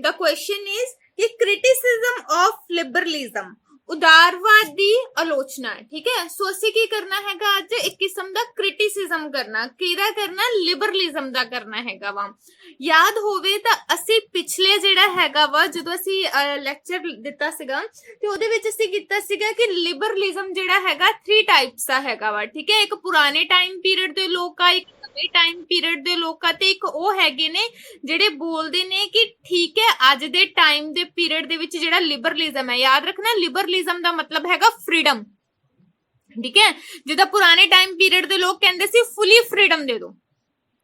The question is कि criticism of liberalism, उदारवाद की आलोचना है। ठीक है, सो असी की करना हैगा अज एक किस्म का क्रिटिसिज्म करना, किहदा करना, लिबरलिज्म दा करना हैगा वा। याद होवे तां असी पिछले जिहड़ा हैगा वा जदों असी लैक्चर दिता सीगा ते ओहदे विच असी कीता सीगा कि लिबरलिज्म जिहड़ा हैगा 3 टाइप्स दा हैगा वा। ठीक है, एक पुराने टाइम पीरियड दे लोक आ, एक नवे टाइम पीरियड दे लोक आ ते एक ओह हैगे ने ਜਿਹੜੇ ਬੋਲਦੇ ਨੇ ਕਿ ਠੀਕ ਹੈ ਅੱਜ ਦੇ ਟਾਈਮ ਦੇ ਪੀਰੀਅਡ ਦੇ ਵਿੱਚ ਜਿਹੜਾ ਲਿਬਰਲਿਜ਼ਮ ਹੈ, ਯਾਦ ਰੱਖਣਾ ਲਿਬਰਲਿਜ਼ਮ ਦਾ ਮਤਲਬ ਹੈਗਾ ਫ੍ਰੀडम। ਠੀਕ ਹੈ, ਜਿੱਦਾਂ ਪੁਰਾਣੇ ਟਾਈਮ ਪੀਰੀਅਡ ਦੇ ਲੋਕ ਕਹਿੰਦੇ ਸੀ ਫੁੱਲੀ ਫ੍ਰੀडम ਦੇ ਦਿਓ।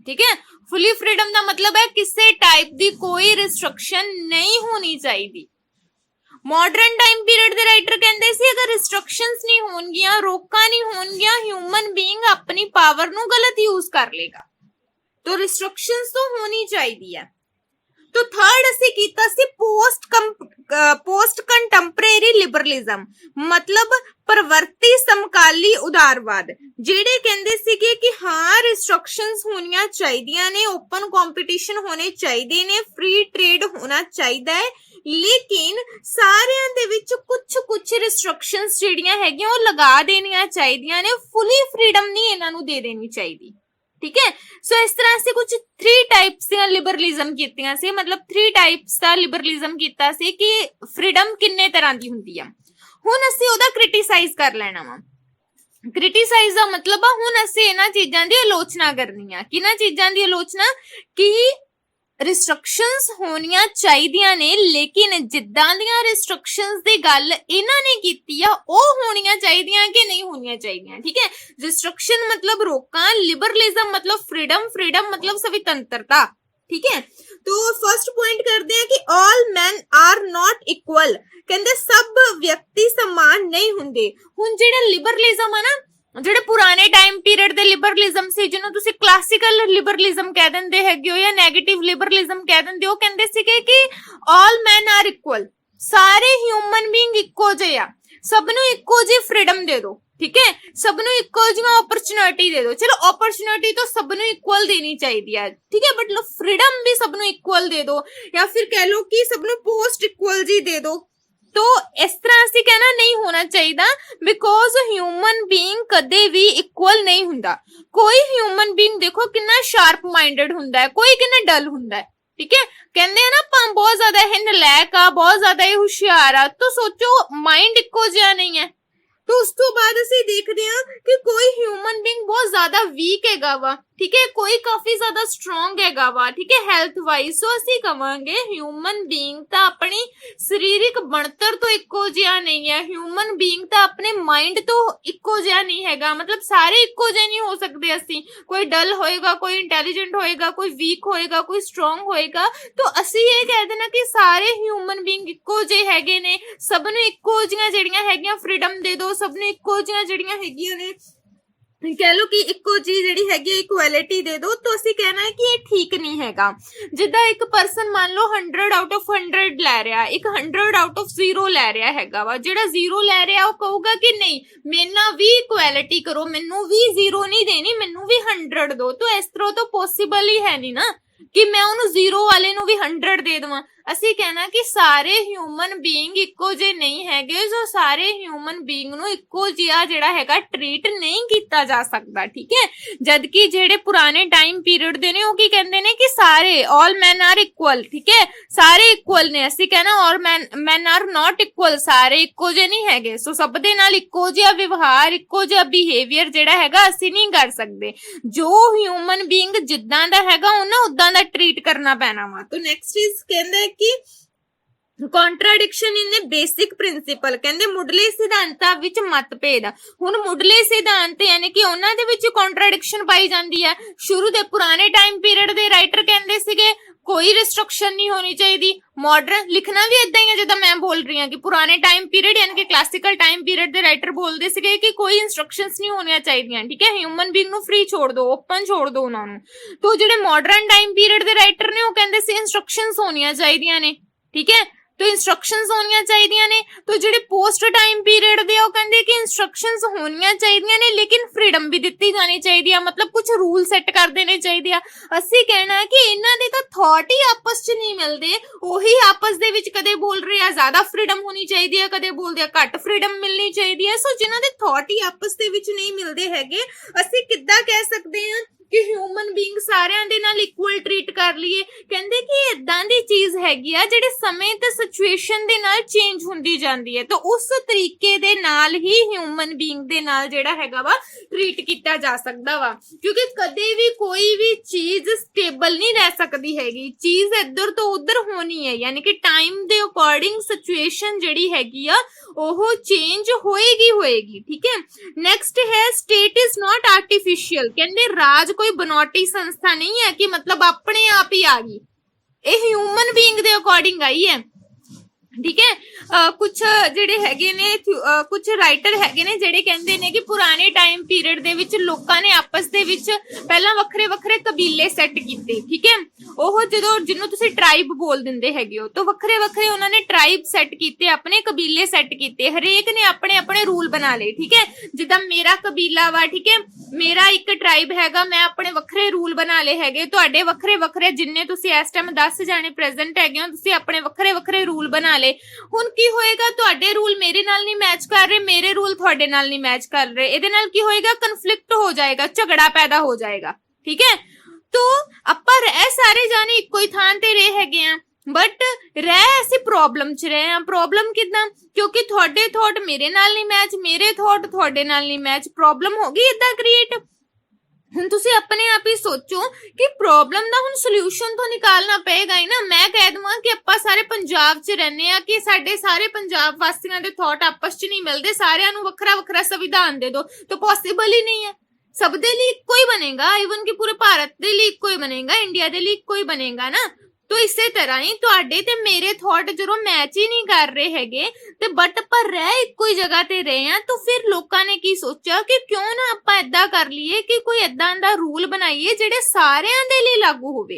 ठीक है, फुली फ्रीडम का मतलब है किसी टाइप की कोई रिस्ट्रिक्शन नहीं होनी चाहिए। मॉडर्न टाइम पीरियड के राइटर कहते सी अगर रिस्ट्रिक्शंस नहीं होंगियां, रोका नहीं होंगियां, ह्यूमन बीइंग अपनी पावर नू गलत यूज कर लेगा, तो रिस्ट्रिक्शंस तो होनी चाहिए है। तो थर्ड असी कीता सी पोस्ट कंटेम्परेरी लिबरलिज्म, मतलब प्रवर्ती समकाली उदारवाद, जेड़े कहंदे सीगे कि हाँ रिस्ट्रिक्शंस होनियां चाहिए ने, ओपन कंपटीशन होने चाहिए ने, फ्री ट्रेड होना चाहिए है, लेकिन सारियां दे विच कुछ रिस्ट्रिक्शंस जेड़ियां हैगियां ओह लगा देनियां चाहिए ने, फुली फ्रीडम नहीं इन्हां नू दे देनी चाहिए। ठीक है, सो इस तरह से कुछ 3 टाइप्स दी लिबरलिज्म कीतियां सी, मतलब 3 टाइप्स दा लिबरलिज्म कीता सी कि फ्रीडम किन्ने तरह दी हुंदी आ। हुण असीं ओहदा क्रिटिसाइज कर लेना वा। क्रिटिसाइज दा मतलब आ हुण असीं इन्हां चीजां दी आलोचना करनी आ। किन्हां चीजां दी आलोचना कि रिस्ट्रिक्शंस होनियां चाहिदियां ने, लेकिन जिद्दां दियां रिस्ट्रिक्शंस दी गल इन्हां ने कीती आ ओह होनियां चाहिदियां कि नहीं होनियां चाहिदियां। ठीक है, रिस्ट्रिक्शन मतलब रोकां, लिबरलिज्म मतलब फ्रीडम, फ्रीडम मतलब स्वतंत्रता। ठीक है, तो फर्स्ट पॉइंट करते हैं कि all man are not equal, कहंदे सब व्यक्ति समान नहीं हुंदे। हुण जेड़ा लिबरलिज्म है ना, ਜਿਹੜੇ ਪੁਰਾਣੇ ਟਾਈਮ ਪੀਰੀਅਡ ਦੇ ਲਿਬਰਲਿਜ਼ਮ ਸੀ, ਜਿਹਨੂੰ ਤੁਸੀਂ ਕਲਾਸਿਕਲ ਲਿਬਰਲਿਜ਼ਮ ਕਹਿ ਦਿੰਦੇ ਹੈਗੇ ਹੋ ਜਾਂ ਨੈਗੇਟਿਵ ਲਿਬਰਲਿਜ਼ਮ ਕਹਿ ਦਿੰਦੇ ਹੋ, ਕਹਿੰਦੇ ਸੀਗੇ ਕਿ ਆਲ ਮੈਨ ਆਰ ਇਕੁਅਲ, ਸਾਰੇ ਹਿਊਮਨ ਬੀਇੰਗ ਇੱਕੋ ਜਿਹੇ ਆ, ਸਭ ਨੂੰ ਇੱਕੋ ਜਿਹੀ ਫ੍ਰੀडम ਦੇ ਦਿਓ। ठीक है, सब ਨੂੰ इक्वल जिवें अपॉर्चुनिटी दे दो, चलो अपॉर्चुनिटी तो सब ਨੂੰ इक्वल देनी चाहिए है। ठीक है, बट लो फ्रीडम भी सब ਨੂੰ इक्वल दे दो, या फिर कह लो कि सब ਨੂੰ पोस्ट इक्वल जी दे दो। तो इस तरह असीं कहना नहीं होना चाहिए, बिकॉज ह्यूमन बीइंग कदे भी इक्वल नहीं हुंदा। कोई ह्यूमन बीइंग देखो कितना शार्प माइंडेड हुंदा है, कोई कितना डल हुंदा है। ठीक है, कहंदे हैं ना ਆਪਾਂ बहुत ज्यादा ये नलायक आ, बहुत ज्यादा ये होशियार आ, तो सोचो माइंड इक्को जिहा नहीं है। तो उस तो बाद असीं देखदे हां कि कोई ह्यूमन बीइंग बहुत ज्यादा वीक हैगा वा, ठीक है, कोई काफी ज्यादा स्ट्रॉन्ग हैगा वा, ठीक है, हेल्थ वाइज। सो असीं कहांगे ह्यूमन बीइंग तां अपनी सरीरिक बनतर तो इक्को जिहा नहीं है, ह्यूमन बीइंग तां अपने माइंड तो इक्को जिहा नहीं हैगा, मतलब सारे इक्को जिहे नहीं हो सकदे। असीं कोई डल होएगा, कोई इंटैलीजेंट होएगा, कोई वीक होएगा, कोई स्ट्रॉन्ग होएगा। तो असीं ये कह देना कि सारे ह्यूमन बीइंग इक्को जिहे हैगे ने, सब नूं इक्को जिहियां जिहड़ियां हैगीयां फ्रीडम दे दो, सब नूं इक्को जिहियां जिहड़ियां हैगीयां ने, कह लो कि इक्को चीज जिहड़ी हैगी इक्वलिटी दे दो। तो असीं कहना है कि ये ठीक नहीं हैगा। जिद्दां एक पर्सन मान लो 100 आउट ऑफ 100 लै रहा, एक 100 आउट ऑफ 0 लै रहा हैगा वा, जिहड़ा 0 लै रहा वो कहूगा कि नहीं मेरे नाल भी इक्वलिटी करो, मैनू भी 0 नहीं देनी, मैनू भी 100 दो। तो इस तरह तो पॉसिबल ही है नहीं ना कि मैं उन्होंने 0 वाले नू भी 100 दे देवां। असीं कहना कि सारे ह्यूमन बीइंग इक्को जे नहीं हैगे, जो सारे ह्यूमन बीइंग नू इक्को जिहा जिहड़ा हैगा ट्रीट नहीं कीता जा सकदा। ठीक है, जदकि जेड़े पुराने टाइम पीरियड दे ने वो की कहंदे ने कि सारे ऑल मैन आर इक्वल, ठीक है, सारे इक्वल ने। असीं कहना all man are not equal, सारे इक्को जे नहीं हैगे। सो सब दे नाल इक्को जिहा व्यवहार, इक्को जिहा बिहेवियर जिहड़ा हैगा असीं नहीं कर सकदे। जो ह्यूमन बीइंग जिद्दां दा हैगा उन्हां उद्दां दा ट्रीट करना पैना वा। तो नेक्स्ट इज कहंदे कि कॉन्ट्राडिक्शन इन बेसिक प्रिंसिपल, कहंदे मुढले सिद्धांतां विच मतभेद। हुण मुढले सिद्धांत यानी कि उन्हां दे विच कॉन्ट्राडिक्शन पाई जांदी है। शुरू दे पुराने टाइम पीरियड दे राइटर कहंदे सीगे कोई रिस्ट्रिक्शन नहीं होनी चाहिए। मॉडर्न लिखना भी इदां ही है जिद्दां मैं बोल रही हां कि पुराने टाइम पीरियड यानी कि क्लासिकल टाइम पीरियड दे राइटर बोलदे सीगे कि कोई इंस्ट्रक्शंस नहीं होनियां चाहिए। ठीक है, ह्यूमन बीइंग नू फ्री छोड़ दो, ओपन छोड़ दो उन्हां नू। तो जिहड़े मॉडर्न टाइम पीरियड दे राइटर ने वो कहंदे सी इंस्ट्रक्शंस होनियां चाहिए ने। ठीक है, तो इंस्ट्रक्शंस होनियां चाहिए ने। तो जेडे पोस्ट टाइम पीरियड दे वो कहंदे कि इंस्ट्रक्शंस होनियां चाहिए ने लेकिन फ्रीडम भी दित्ती जानी चाहिए, मतलब कुछ रूल सेट कर देने चाहिए। ਅਸੀਂ कहना कि इन्हां दे तां थॉट ही आपस च नहीं मिलते, ਉਹੀ आपस ਦੇ ਵਿੱਚ ਕਦੇ ਬੋਲ ਰਹੇ ਆ ਜ਼ਿਆਦਾ ਫਰੀडम ਹੋਣੀ ਚਾਹੀਦੀ ਹੈ, ਕਦੇ ਬੋਲਦੇ ਆ ਘੱਟ ਫਰੀडम ਮਿਲਣੀ ਚਾਹੀਦੀ ਹੈ। ਸੋ ਜਿਨ੍ਹਾਂ ਦੇ ਥॉट ਹੀ ਆਪਸ ਦੇ ਵਿੱਚ ਨਹੀਂ ਮਿਲਦੇ ਹੈਗੇ, ਅਸੀਂ ਕਿੱਦਾਂ ਕਹਿ ਸਕਦੇ ਹਾਂ ਕਿ ਹਿਊਮਨ ਬੀਇੰਗ ਸਾਰਿਆਂ ਦੇ ਨਾਲ ਇਕੁਅਲ ਟ੍ਰੀਟ ਕਰ ਲਈਏ। ਕਹਿੰਦੇ ਕਿ ਇਦਾਂ ਦੀ ਚੀਜ਼ ਹੈਗੀ ਆ ਜਿਹੜੇ ਸਮੇਂ ਤੇ ਸਿਚੁਏਸ਼ਨ ਦੇ ਨਾਲ ਚੇਂਜ ਹੁੰਦੀ ਜਾਂਦੀ ਹੈ, ਤਾਂ ਉਸ ਤਰੀਕੇ ਦੇ ਨਾਲ ਹੀ ਹਿਊਮਨ ਬੀਇੰਗ ਦੇ ਨਾਲ ਜਿਹੜਾ ਹੈਗਾ ਵਾ ਟ੍ਰੀਟ ਕੀਤਾ ਜਾ ਸਕਦਾ ਵਾ, ਕਿਉਂਕਿ ਕਦੇ ਵੀ ਕੋਈ ਵੀ ਚੀਜ਼ ਸਟੇਬਲ ਨਹੀਂ ਰਹਿ ਸਕਦੀ ਹੈਗੀ, ਚੀਜ਼ ਇੱਧਰ ਤੋਂ ਉੱਧਰ ਹੋਣੀ ਹੈ, ਯਾਨੀ ਕਿ ਟਾਈਮ ਦੇ ਅਕੋਰਡਿੰਗ ਸਿਚੁਏਸ਼ਨ ਜਿਹੜੀ ਹੈਗੀ ਆ ਉਹ ਚੇਂਜ ਹੋਏਗੀ। ਠੀਕ ਹੈ, ਨੈਕਸਟ ਹੈ ਸਟੇਟ ਇਜ਼ ਨਾਟ ਆਰਟੀਫਿਸ਼ੀਅਲ। ਕਹਿੰਦੇ ਰਾਜ ਕੋਈ ਬਨੌਟੀ ਸੰਸਥਾ ਨਹੀਂ ਹੈ ਕਿ मतलब ਆਪਣੇ ਆਪ ਹੀ ਆ ਗਈ, ਇਹ ਹਿਊਮਨ ਬੀਇੰਗ ਦੇ ਅਕੋਰਡਿੰਗ ਆਈ ਹੈ। ठीक है, कुछ ਜਿਹੜੇ ਹੈਗੇ ਨੇ ਕੁਝ ਰਾਈਟਰ ਹੈਗੇ ਨੇ ਜਿਹੜੇ ਕਹਿੰਦੇ ਨੇ ਕਿ ਪੁਰਾਣੇ ਟਾਈਮ ਪੀਰੀਅਡ ਦੇ ਵਿੱਚ ਲੋਕਾਂ ਨੇ ਆਪਸ ਦੇ ਵਿੱਚ ਪਹਿਲਾਂ ਵੱਖਰੇ ਵੱਖਰੇ ਕਬੀਲੇ ਸੈੱਟ ਕੀਤੇ। ਠੀਕ ਹੈ, ਉਹ ਜਦੋਂ ਜਿਹਨੂੰ ਤੁਸੀਂ ਟ੍ਰਾਈਬ ਬੋਲ ਦਿੰਦੇ ਹੈਗੇ ਹੋ, ਤਾਂ ਵੱਖਰੇ ਵੱਖਰੇ ਉਹਨਾਂ ਨੇ ਟ੍ਰਾਈਬ ਸੈੱਟ ਕੀਤੇ, ਆਪਣੇ ਕਬੀਲੇ ਸੈੱਟ ਕੀਤੇ, ਹਰੇਕ ਨੇ ਆਪਣੇ ਆਪਣੇ ਰੂਲ ਬਣਾ ਲਏ। ਠੀਕ ਹੈ, ਜਿੱਦਾਂ ਮੇਰਾ ਕਬੀਲਾ ਵਾ, ਠੀਕ ਹੈ, ਮੇਰਾ ਇੱਕ ਟ੍ਰਾਈਬ ਹੈਗਾ, ਮੈਂ ਆਪਣੇ ਵੱਖਰੇ ਰੂਲ ਬਣਾ ਲਏ ਹੈਗੇ, ਤੁਹਾਡੇ ਵੱਖਰੇ ਵੱਖਰੇ ਜਿੰਨੇ ਤੁਸੀਂ ਇਸ ਟਾਈਮ 10 ਜਾਣੇ ਪ੍ਰੈਜ਼ੈਂਟ ਹੈਗੇ ਹੋ, ਤੁਸੀਂ ਆਪਣੇ ਵੱਖਰੇ ਵੱਖਰੇ ਰੂਲ ਬਣਾ ਲਏ। ਹੁਣ ਕੀ ਹੋਏਗਾ, ਤੁਹਾਡੇ ਰੂਲ ਮੇਰੇ ਨਾਲ ਨਹੀਂ ਮੈਚ ਕਰ ਰਹੇ, ਮੇਰੇ ਰੂਲ ਤੁਹਾਡੇ ਨਾਲ ਨਹੀਂ ਮੈਚ ਕਰ ਰਹੇ, ਇਹਦੇ ਨਾਲ ਕੀ ਹੋਏਗਾ, ਕਨਫਲਿਕਟ ਹੋ ਜਾਏਗਾ, ਝਗੜਾ ਪੈਦਾ ਹੋ ਜਾਏਗਾ। ਠੀਕ ਹੈ, ਤੋ ਆਪਾਂ ਰਹਿ ਸਾਰੇ ਜਾਣੇ ਇੱਕੋ ਹੀ ਥਾਂ ਤੇ ਰਹੇ ਹੈਗੇ ਆ, ਬਟ ਰਹਿ ਅਸੀਂ ਪ੍ਰੋਬਲਮ ਚ ਰਹੇ ਆ। ਪ੍ਰੋਬਲਮ ਕਿਦਾਂ, ਕਿਉਂਕਿ ਤੁਹਾਡੇ ਥੋਟ ਮੇਰੇ ਨਾਲ ਨਹੀਂ ਮੈਚ, ਮੇਰੇ ਥੋਟ ਤੁਹਾਡੇ ਨਾਲ ਨਹੀਂ ਮੈਚ, ਪ੍ਰੋਬਲਮ ਹੋ ਗਈ ਇਦਾਂ ਕ੍ਰੀਏਟ। ਹੁਣ ਤੁਸੀਂ ਆਪਣੇ ਆਪ ਹੀ ਸੋਚੋ ਕਿ ਪ੍ਰੋਬਲਮ ਦਾ ਹੁਣ ਸੋਲੂਸ਼ਨ ਤੋਂ ਨਿਕਾਲਣਾ ਪਏਗਾ ਹੀ ਨਾ। ਮੈਂ ਕਹਿ ਦਵਾਂ ਕਿ ਆਪਾਂ ਸਾਰੇ ਪੰਜਾਬ 'ਚ ਰਹਿੰਦੇ ਆ ਕਿ ਸਾਡੇ ਸਾਰੇ ਪੰਜਾਬ ਵਾਸੀਆਂ ਦੇ ਥਾਟ ਆਪਸ 'ਚ ਨਹੀਂ ਮਿਲਦੇ, ਸਾਰਿਆਂ ਨੂੰ ਵੱਖਰਾ ਵੱਖਰਾ ਸੰਵਿਧਾਨ ਦੇ ਦੋ, ਤਾਂ ਪੋਸੀਬਲ ਹੀ ਨਹੀਂ ਹੈ। ਸਭ ਦੇ ਲਈ ਇੱਕੋ ਹੀ ਬਣੇਗਾ, ਇਵਨ ਕਿ ਪੂਰੇ ਭਾਰਤ ਦੇ ਲਈ ਇੱਕੋ ਹੀ ਬਣੇਗਾ, ਇੰਡੀਆ ਦੇ ਲਈ ਇੱਕੋ ਹੀ ਬਣੇਗਾ ਨਾ। तो इसे तरह ही ਤੁਹਾਡੇ ਤੇ ਮੇਰੇ ਥਾਟ ਜਦੋਂ ਮੈਚ ਹੀ ਨਹੀਂ ਕਰ ਰਹੇ ਹੈਗੇ ਤੇ ਬਟ ਪਰ ਰਹਿ ਇੱਕੋ ਹੀ ਜਗ੍ਹਾ ਤੇ ਰਹੇ ਆ, ਤਾਂ ਫਿਰ ਲੋਕਾਂ ਨੇ ਕੀ ਸੋਚਿਆ ਕਿ ਕਿਉਂ ਨਾ ਆਪਾਂ ਏਦਾਂ ਕਰ ਲਈਏ ਕਿ ਕੋਈ ਏਦਾਂ ਦਾ ਰੂਲ ਬਣਾਈਏ ਜਿਹੜੇ ਸਾਰਿਆਂ ਦੇ ਲਈ ਲਾਗੂ ਹੋਵੇ।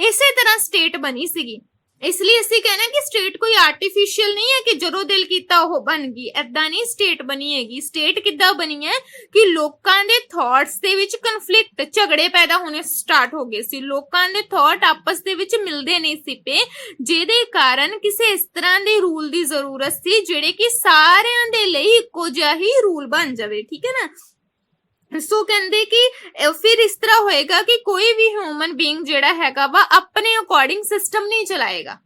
ਇਸੇ ਤਰ੍ਹਾਂ ਸਟੇਟ ਬਣੀ ਸੀਗੀ। इसलिए ਅਸੀਂ कहना कि स्टेट कोई आर्टिफिशियल नहीं है कि ਜਦੋਂ ਦਿਲ ਕੀਤਾ ਉਹ ਬਣ ਗਈ, ਐਦਾਂ ਨਹੀਂ ਸਟੇਟ ਬਣੀ ਹੈਗੀ। ਸਟੇਟ ਕਿੱਦਾਂ ਬਣੀ ਹੈ ਕਿ ਲੋਕਾਂ ਦੇ ਥਾਟਸ ਦੇ ਵਿੱਚ ਕਨਫਲਿਕਟ, ਝਗੜੇ ਪੈਦਾ ਹੋਣੇ ਸਟਾਰਟ ਹੋ ਗਏ ਸੀ, ਲੋਕਾਂ ਦੇ ਥਾਟ ਆਪਸ ਦੇ ਵਿੱਚ ਮਿਲਦੇ ਨਹੀਂ ਸੀ ਪਏ, ਜਿਹਦੇ ਕਾਰਨ ਕਿਸੇ ਇਸ ਤਰ੍ਹਾਂ ਦੇ ਰੂਲ ਦੀ ਜ਼ਰੂਰਤ ਸੀ ਜਿਹੜੇ ਕਿ ਸਾਰਿਆਂ ਦੇ ਲਈ ਇੱਕੋ ਜਿਹਾ ਹੀ ਰੂਲ ਬਣ ਜਾਵੇ। ਠੀਕ ਹੈ ਨਾ, ਸੋ ਕਹਿੰਦੇ ਕਿ ਫਿਰ ਇਸ ਤਰ੍ਹਾਂ ਹੋਏਗਾ ਕਿ ਕੋਈ ਵੀ ਹਿਊਮਨ ਬੀਇੰਗ ਜਿਹੜਾ ਹੈਗਾ ਵਾ ਆਪਣੇ ਅਕੋਰਡਿੰਗ ਸਿਸਟਮ ਨਹੀਂ ਚਲਾਏਗਾ।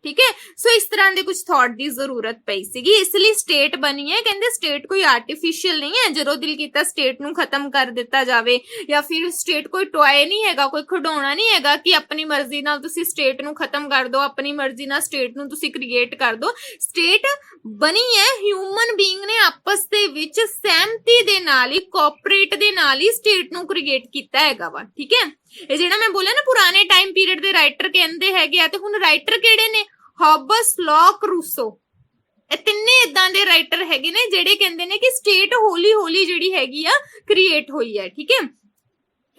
ਠੀਕ ਹੈ, ਸੋ ਇਸ ਤਰ੍ਹਾਂ ਦੇ ਕੁਝ ਥਾਟ ਦੀ ਜ਼ਰੂਰਤ ਪਈ ਸੀਗੀ, ਇਸ ਲਈ ਸਟੇਟ ਬਣੀ ਹੈ। ਕਹਿੰਦੇ ਸਟੇਟ ਕੋਈ ਆਰਟੀਫਿਸ਼ੀਅਲ ਨਹੀਂ ਹੈ, ਜਦੋਂ ਦਿਲ ਕੀਤਾ ਸਟੇਟ ਨੂੰ ਖਤਮ ਕਰ ਦਿੱਤਾ ਜਾਵੇ, ਜਾਂ ਫਿਰ ਸਟੇਟ ਕੋਈ ਟੋਏ ਨਹੀਂ ਹੈਗਾ, ਕੋਈ ਖਿਡੌਣਾ ਨਹੀਂ ਹੈਗਾ ਕਿ ਆਪਣੀ ਮਰਜ਼ੀ ਨਾਲ ਤੁਸੀਂ ਸਟੇਟ ਨੂੰ ਖਤਮ ਕਰ ਦਿਓ, ਆਪਣੀ ਮਰਜ਼ੀ ਨਾਲ ਸਟੇਟ ਨੂੰ ਤੁਸੀਂ ਕ੍ਰੀਏਟ ਕਰ ਦਿਓ। ਸਟੇਟ ਬਣੀ ਹੈ ਹਿਊਮਨ ਬੀਇੰਗ ਨੇ ਆਪਸ ਦੇ ਵਿੱਚ ਸਹਿਮਤੀ ਦੇ ਨਾਲ ਹੀ, ਕੋਆਪਰੇਟ ਦੇ ਨਾਲ ਹੀ ਸਟੇਟ ਨੂੰ ਕ੍ਰੀਏਟ ਕੀਤਾ ਹੈਗਾ ਵਾ। ਠੀਕ ਹੈ, ਇਹ ਜਿਹੜਾ ਮੈਂ ਬੋਲਿਆ ਨਾ ਪੁਰਾਣੇ ਟਾਈਮ ਪੀਰੀਅਡ ਦੇ ਰਾਈਟਰ ਕਹਿੰਦੇ ਹੈਗੇ ਆ, ਤੇ ਹੁਣ ਰਾਈਟਰ ਕਿਹੜੇ ਨੇ, ਹੌਬਸ, ਲੌਕ, ਰੂਸੋ, ਇਹ ਤਿੰਨੇ ਇਦਾਂ ਦੇ ਰਾਈਟਰ ਹੈਗੇ ਨੇ ਜਿਹੜੇ ਕਹਿੰਦੇ ਨੇ ਕਿ ਸਟੇਟ ਹੌਲੀ ਹੌਲੀ ਜਿਹੜੀ ਹੈਗੀ ਆ ਕ੍ਰੀਏਟ ਹੋਈ ਹੈ। ਠੀਕ ਹੈ,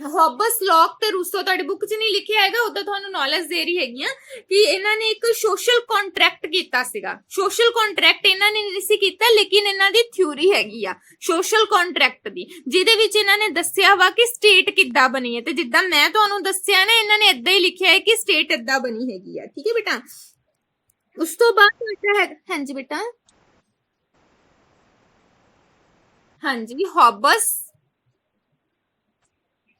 ਹੌਬਸ, ਲੌਕ ਤੇ ਰੂਸੋ ਤੁਹਾਡੀ ਬੁੱਕ 'ਚ ਨਹੀਂ ਲਿਖਿਆ ਹੈਗਾ, ਉਦਾਂ ਤੁਹਾਨੂੰ ਨੌਲੇਜ ਦੇ ਰਹੀ ਹੈਗੀ ਆ ਕਿ ਇਹਨਾਂ ਨੇ ਇੱਕ ਸੋਸ਼ਲ ਕੰਟਰੈਕਟ ਕੀਤਾ ਸੀਗਾ। ਸੋਸ਼ਲ ਕੰਟਰੈਕਟ ਇਹਨਾਂ ਨੇ ਨਹੀਂ ਸੀ ਕੀਤਾ, ਲੇਕਿਨ ਇਹਨਾਂ ਦੀ ਥਿਊਰੀ ਹੈਗੀ ਆ ਸੋਸ਼ਲ ਕੰਟਰੈਕਟ ਦੀ, ਜਿਹਦੇ ਵਿੱਚ ਇਹਨਾਂ ਨੇ ਦੱਸਿਆ ਵਾ ਕਿ ਸਟੇਟ ਕਿੱਦਾਂ ਬਣੀ ਹੈ, ਤੇ ਜਿੱਦਾਂ ਮੈਂ ਤੁਹਾਨੂੰ ਦੱਸਿਆ ਨਾ, ਇਹਨਾਂ ਨੇ ਏਦਾਂ ਹੀ ਲਿਖਿਆ ਹੈ ਕਿ ਸਟੇਟ ਏਦਾਂ ਬਣੀ ਹੈਗੀ ਆ। ਠੀਕ ਹੈ ਬੇਟਾ, ਉਸ ਤੋਂ ਬਾਅਦ ਬੇਟਾ ਹੈ, ਹਾਂਜੀ ਬੇਟਾ, ਹਾਂਜੀ, ਹੌਬਸ,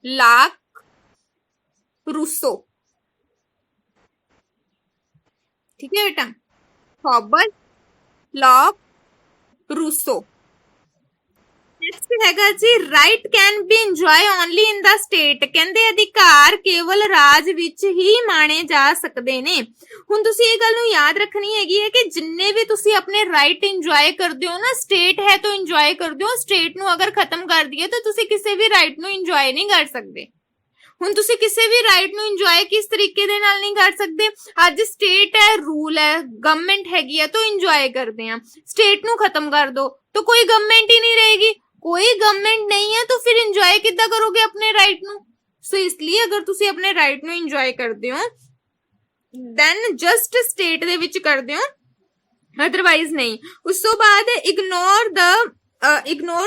ਲਾਕ, रूसो। ठीक है बेटा, हॉबस, लॉक, रूसो। नेक्स्ट हैगा जी, right can be enjoy only in the state. कहंदे अधिकार केवल राज विच ही माणे जा सकदे ने। हुण तुसीं इह गल नूं याद रखनी हैगी है कि जिन्ने भी तुसीं अपने राइट इंजॉय करदे हो ना, स्टेट है तो इंजॉय करदे हो, स्टेट नूं अगर खत्म कर दिए तो तुसीं किसी भी राइट नूं इंजॉय नहीं कर सकदे। ਹੁਣ ਤੁਸੀਂ ਕਿਸੇ ਵੀ ਰਾਈਟ ਨੂੰ ਇੰਜੋਏ ਕਿਸ ਤਰੀਕੇ ਦੇ ਨਾਲ ਨਹੀਂ ਕਰ ਸਕਦੇ। ਅੱਜ ਸਟੇਟ ਹੈ, ਰੂਲ ਹੈ, ਗਵਰਨਮੈਂਟ ਹੈਗੀ ਹੈ, ਤਾਂ ਇੰਜੋਏ ਕਰਦੇ ਆ। ਸਟੇਟ ਨੂੰ ਖਤਮ ਕਰ ਦੋ ਤਾਂ ਕੋਈ ਗਵਰਨਮੈਂਟ ਹੀ ਨਹੀਂ ਰਹੇਗੀ, ਕੋਈ ਗਵਰਨਮੈਂਟ ਨਹੀਂ ਹੈ, ਤਾਂ ਫਿਰ ਇੰਜੋਏ ਕਿੱਦਾਂ ਕਰੋਗੇ ਆਪਣੇ ਰਾਈਟ ਨੂੰ। ਸੋ ਇਸ ਲਈ ਅਗਰ ਤੁਸੀਂ ਆਪਣੇ ਰਾਈਟ ਨੂੰ ਇੰਜੋਏ ਕਰਦੇ ਹੋ ਦੈਨ ਜਸਟ ਸਟੇਟ ਦੇ ਵਿੱਚ ਕਰਦੇ ਹੋ, ਅਦਰਵਾਈਜ਼ ਨਹੀਂ। ਉਸ ਤੋਂ ਬਾਅਦ ignore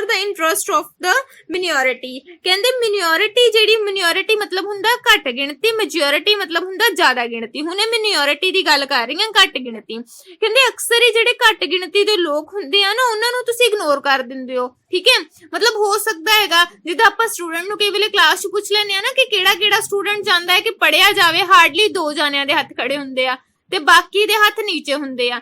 the interest of the minority. ਕਹਿੰਦੇ ਮਿਨੋਰਿਟੀ ਮਤਲਬ ਹੁੰਦਾ ਘੱਟ ਗਿਣਤੀ, ਮੈਜੋਰਿਟੀ ਮਤਲਬ ਹੁੰਦਾ ਜ਼ਿਆਦਾ ਗਿਣਤੀ। ਹੁਣ ਇਹ ਮਿਨੋਰਿਟੀ ਦੀ ਗੱਲ ਕਰ ਰਹੀ ਹਾਂ, ਘੱਟ ਗਿਣਤੀ। ਕਹਿੰਦੇ ਅਕਸਰ ਹੀ ਜਿਹੜੇ ਘੱਟ ਗਿਣਤੀ ਦੇ ਲੋਕ ਹੁੰਦੇ ਆ ਨਾ, ਉਹਨਾਂ ਨੂੰ ਤੁਸੀਂ ਇਗਨੋਰ ਕਰ ਦਿੰਦੇ ਹੋ, ਠੀਕ ਹੈ। ਮਤਲਬ ਹੋ ਸਕਦਾ ਹੈਗਾ ਜਿੱਦਾਂ ਆਪਾਂ ਸਟੂਡੈਂਟ ਨੂੰ ਕਈ ਵੇਲੇ ਕਲਾਸ 'ਚ ਪੁੱਛ ਲੈਂਦੇ ਆ ਨਾ ਕਿ ਕਿਹੜਾ ਸਟੂਡੈਂਟ ਚਾਹੁੰਦਾ ਹੈ ਕਿ ਪੜਿਆ ਜਾਵੇ, ਹਾਰਡਲੀ 2 ਜਾਣਿਆਂ ਦੇ ਹੱਥ ਖੜੇ ਹੁੰਦੇ ਆ ਤੇ ਬਾਕੀ ਦੇ ਹੱਥ ਨੀਚੇ ਹੁੰਦੇ ਆ।